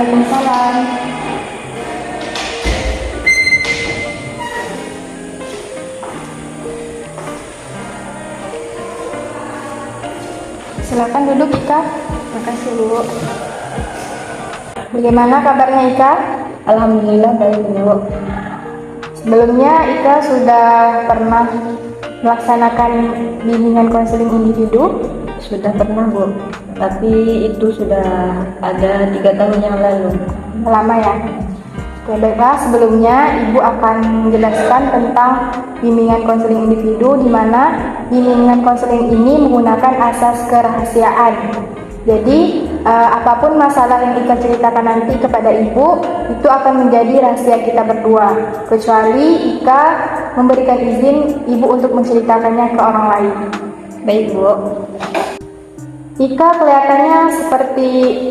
Waalaikumsalam. Silakan duduk, Ika. Makasih, Bu. Bagaimana kabarnya, Ika? Alhamdulillah baik, Bu. Sebelumnya Ika sudah pernah melaksanakan bimbingan konseling individu? Sudah pernah, Bu. Tapi itu sudah ada 3 tahun yang lalu. Lama ya? Oke, baiklah, sebelumnya Ibu akan menjelaskan tentang bimbingan konseling individu, di mana bimbingan konseling ini menggunakan asas kerahasiaan. Jadi, apapun masalah yang Ika ceritakan nanti kepada Ibu, itu akan menjadi rahasia kita berdua. Kecuali Ika memberikan izin Ibu untuk menceritakannya ke orang lain. Baik, Bu. Ika kelihatannya seperti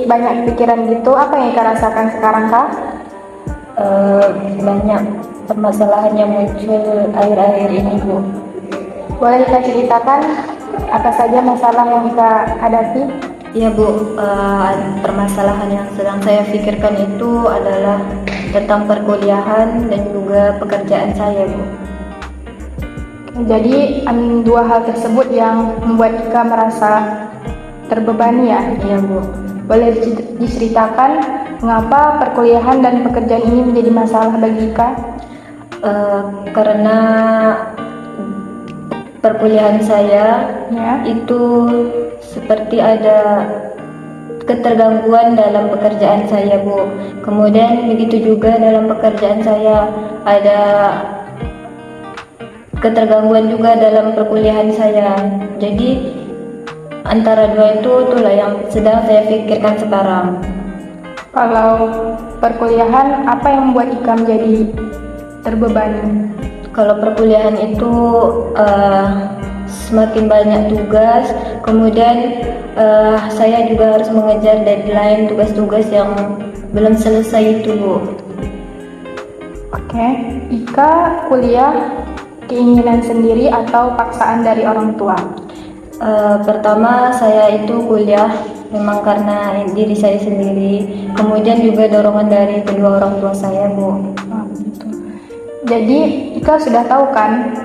banyak pikiran gitu. Apa yang Ika rasakan sekarang, Kak? Banyak permasalahan yang muncul akhir-akhir ini, Bu. Boleh Ika ceritakan apa saja masalah yang Ika hadapi? Iya, Bu. Permasalahan yang sedang saya pikirkan itu adalah tentang perkuliahan dan juga pekerjaan saya, Bu. Jadi dua hal tersebut yang membuat Ika merasa terbebani ya? Iya, Bu. Boleh diceritakan mengapa perkuliahan dan pekerjaan ini menjadi masalah bagi Ika? Karena perkuliahan saya Ya. itu seperti ada ketergangguan dalam pekerjaan saya, Bu. Kemudian begitu juga dalam pekerjaan saya ada ketergangguan juga dalam perkuliahan saya. Jadi antara dua itulah yang sedang saya pikirkan sekarang. Kalau perkuliahan, apa yang membuat Ika menjadi terbebani? Kalau perkuliahan itu semakin banyak tugas, kemudian saya juga harus mengejar deadline tugas-tugas yang belum selesai itu, Bu. Oke, Ika kuliah keinginan sendiri atau paksaan dari orang tua? Pertama saya itu kuliah memang karena diri saya sendiri, kemudian juga dorongan dari kedua orang tua saya, Bu. Gitu. Jadi Ika sudah tahu kan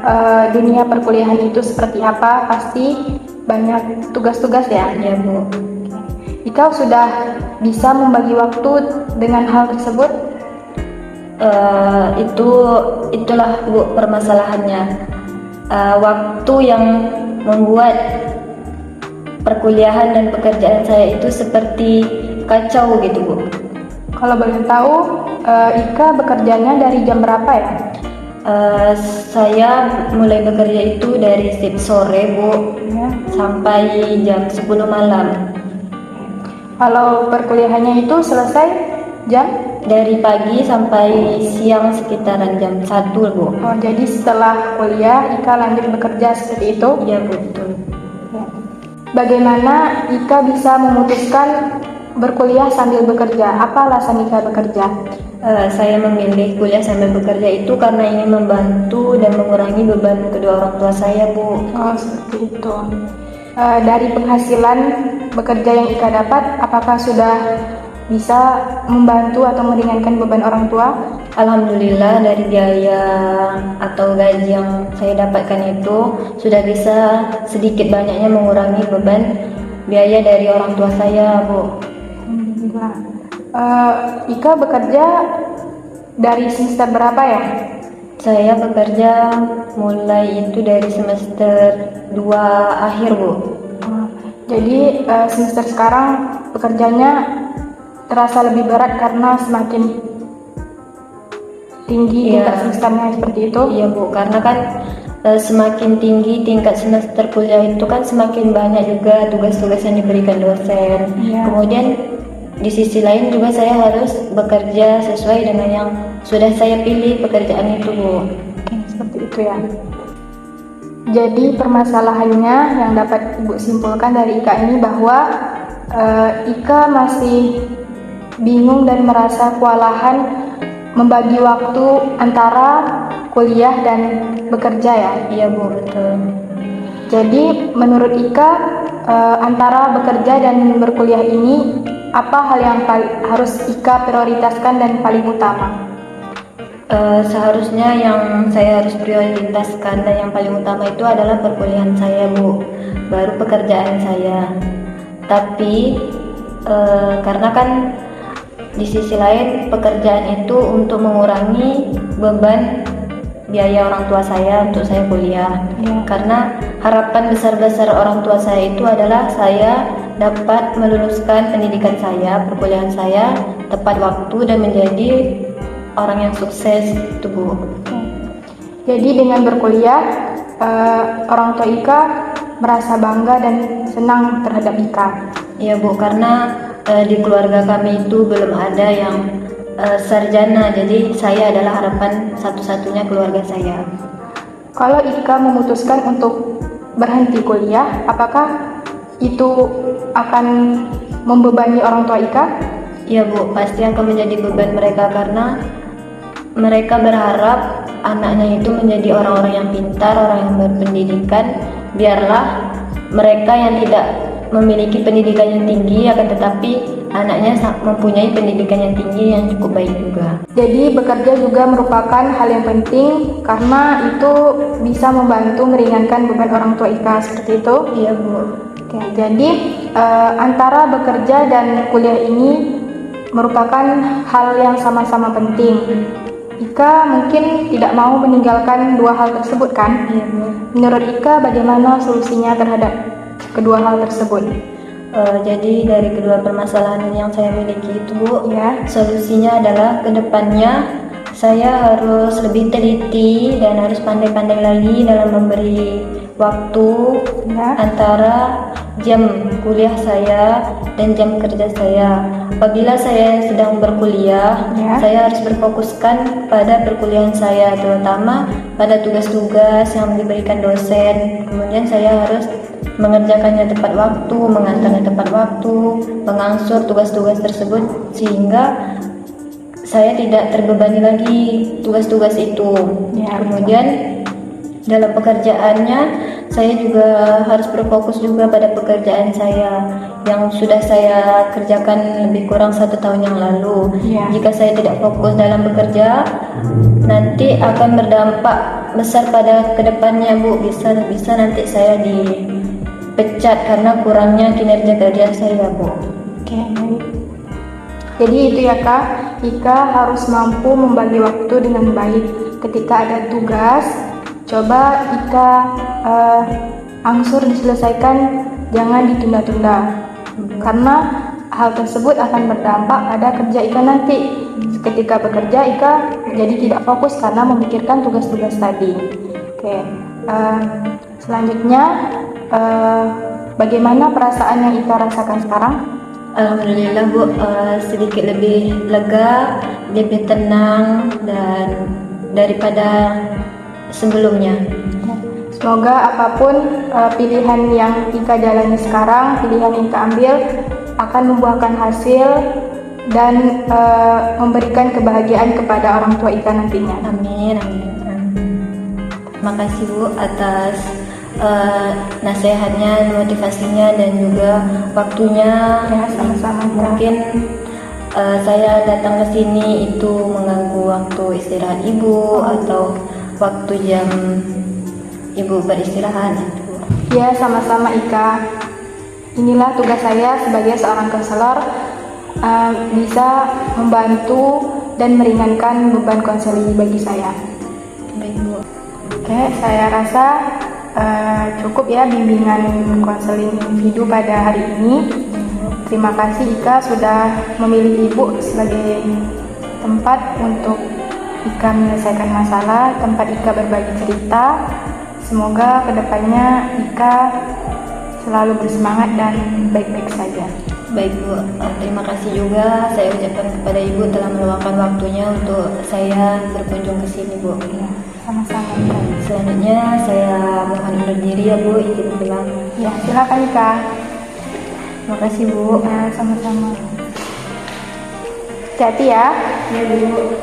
dunia perkuliahan itu seperti apa? Pasti banyak tugas-tugas ya? Ya, Bu. Ika sudah bisa membagi waktu dengan hal tersebut? Itulah, Bu, permasalahannya. Waktu yang membuat perkuliahan dan pekerjaan saya itu seperti kacau gitu, Bu. Kalau boleh tahu, Ika bekerjanya dari jam berapa ya? Saya mulai bekerja itu dari shift sore, Bu, Ya. sampai jam 10 malam. Kalau perkuliahannya itu selesai jam? Dari pagi sampai siang sekitaran jam 1, Bu. Oh, jadi setelah kuliah Ika lanjut bekerja seperti itu? Iya, betul. Ya. Bagaimana Ika bisa memutuskan berkuliah sambil bekerja? Apa alasan Ika bekerja? Saya memilih kuliah sambil bekerja itu karena ingin membantu dan mengurangi beban kedua orang tua saya, Bu. Oh, seperti itu. Dari penghasilan bekerja yang Ika dapat, apakah sudah bisa membantu atau meringankan beban orang tua? Alhamdulillah dari biaya atau gaji yang saya dapatkan itu sudah bisa sedikit banyaknya mengurangi beban biaya dari orang tua saya, Bu. Alhamdulillah. Ika bekerja dari semester berapa ya? Saya bekerja mulai itu dari semester 2 akhir, Bu. Jadi semester sekarang pekerjaannya terasa lebih berat karena semakin tinggi tingkat semesternya seperti itu? Iya, Bu, karena kan semakin tinggi tingkat semester kuliah itu kan semakin banyak juga tugas-tugas yang diberikan dosen. Iya. Kemudian di sisi lain juga saya harus bekerja sesuai dengan yang sudah saya pilih pekerjaan itu, Bu. Oke, seperti itu ya. Jadi permasalahannya yang dapat Ibu simpulkan dari Ika ini bahwa Ika masih bingung dan merasa kewalahan membagi waktu antara kuliah dan bekerja ya? Iya, Bu, betul. Jadi menurut Ika antara bekerja dan berkuliah ini apa hal yang harus Ika prioritaskan dan paling utama? Seharusnya yang saya harus prioritaskan dan yang paling utama itu adalah perkuliahan saya, Bu, baru pekerjaan saya. Tapi karena kan di sisi lain pekerjaan itu untuk mengurangi beban biaya orang tua saya untuk saya kuliah. Karena harapan besar-besar orang tua saya itu adalah saya dapat meluluskan pendidikan saya, perkuliahan saya tepat waktu dan menjadi orang yang sukses itu, Bu. Jadi dengan berkuliah, orang tua Ika merasa bangga dan senang terhadap Ika. Iya, Bu, karena di keluarga kami itu belum ada yang sarjana, jadi saya adalah harapan satu-satunya keluarga saya. Kalau Ika memutuskan untuk berhenti kuliah, apakah itu akan membebani orang tua Ika? Iya, Bu, pasti akan menjadi beban mereka karena mereka berharap anaknya itu menjadi orang-orang yang pintar, orang yang berpendidikan. Biarlah mereka yang tidak memiliki pendidikan yang tinggi, akan tetapi anaknya mempunyai pendidikan yang tinggi yang cukup baik juga. Jadi bekerja juga merupakan hal yang penting karena itu bisa membantu meringankan beban orang tua Ika, seperti itu? Iya, Bu. Oke, jadi antara bekerja dan kuliah ini merupakan hal yang sama-sama penting. Ika mungkin tidak mau meninggalkan dua hal tersebut, kan? Iya, Bu. Menurut Ika, bagaimana solusinya terhadap kedua hal tersebut? Jadi dari kedua permasalahan yang saya miliki itu, Bu, Ya. solusinya adalah kedepannya saya harus lebih teliti dan harus pandai-pandai lagi dalam memberi waktu Ya. antara jam kuliah saya dan jam kerja saya. Apabila saya sedang berkuliah, Ya. saya harus berfokuskan pada perkuliahan saya, terutama pada tugas-tugas yang diberikan dosen. Kemudian saya harus mengerjakannya tepat waktu, mengantarnya tepat waktu, mengangsur tugas-tugas tersebut sehingga saya tidak terbebani lagi tugas-tugas itu. Ya, Kemudian dalam pekerjaannya saya juga harus berfokus juga pada pekerjaan saya yang sudah saya kerjakan lebih kurang 1 tahun yang lalu. Ya. Jika saya tidak fokus dalam bekerja, nanti akan berdampak besar pada kedepannya, Bu. Bisa nanti saya dipecat karena kurangnya kinerja kerja saya, Bu. Oke, baik. Jadi itu ya Kak, Ika harus mampu membagi waktu dengan baik. Ketika ada tugas, coba Ika angsur diselesaikan, jangan ditunda-tunda. Karena hal tersebut akan berdampak pada kerja Ika nanti. Ketika bekerja, Ika jadi tidak fokus karena memikirkan tugas-tugas tadi. Oke, selanjutnya bagaimana perasaan yang Ika rasakan sekarang? Alhamdulillah, Bu, sedikit lebih lega, lebih tenang dan daripada sebelumnya. Semoga apapun pilihan yang Ika jalani sekarang, pilihan yang Ika ambil akan membuahkan hasil dan memberikan kebahagiaan kepada orang tua Ika nantinya. Amin, amin. Terima kasih, Bu, atas nasihatnya, motivasinya dan juga waktunya. Ya, sama-sama. Mungkin saya datang ke sini itu mengganggu waktu istirahat Ibu atau waktu jam Ibu beristirahat itu. Ya, sama-sama Ika. Inilah tugas saya sebagai seorang konselor, bisa membantu dan meringankan beban konseling bagi saya. Baik, Bu. Oke, saya rasa cukup ya bimbingan konseling individu pada hari ini. Terima kasih Ika sudah memilih Ibu sebagai tempat untuk Ika menyelesaikan masalah, tempat Ika berbagi cerita. Semoga kedepannya Ika selalu bersemangat dan baik-baik saja. Baik, Bu, terima kasih juga saya ucapkan kepada Ibu telah meluangkan waktunya untuk saya berkunjung ke sini, Bu. Ya, sama-sama Ika. Selanjutnya saya mohon undur diri ya, Bu, izin pulang. Ya, silakan Ika. Terima kasih, Bu. Ya, sama-sama. Hati-hati ya. Ya, Bu.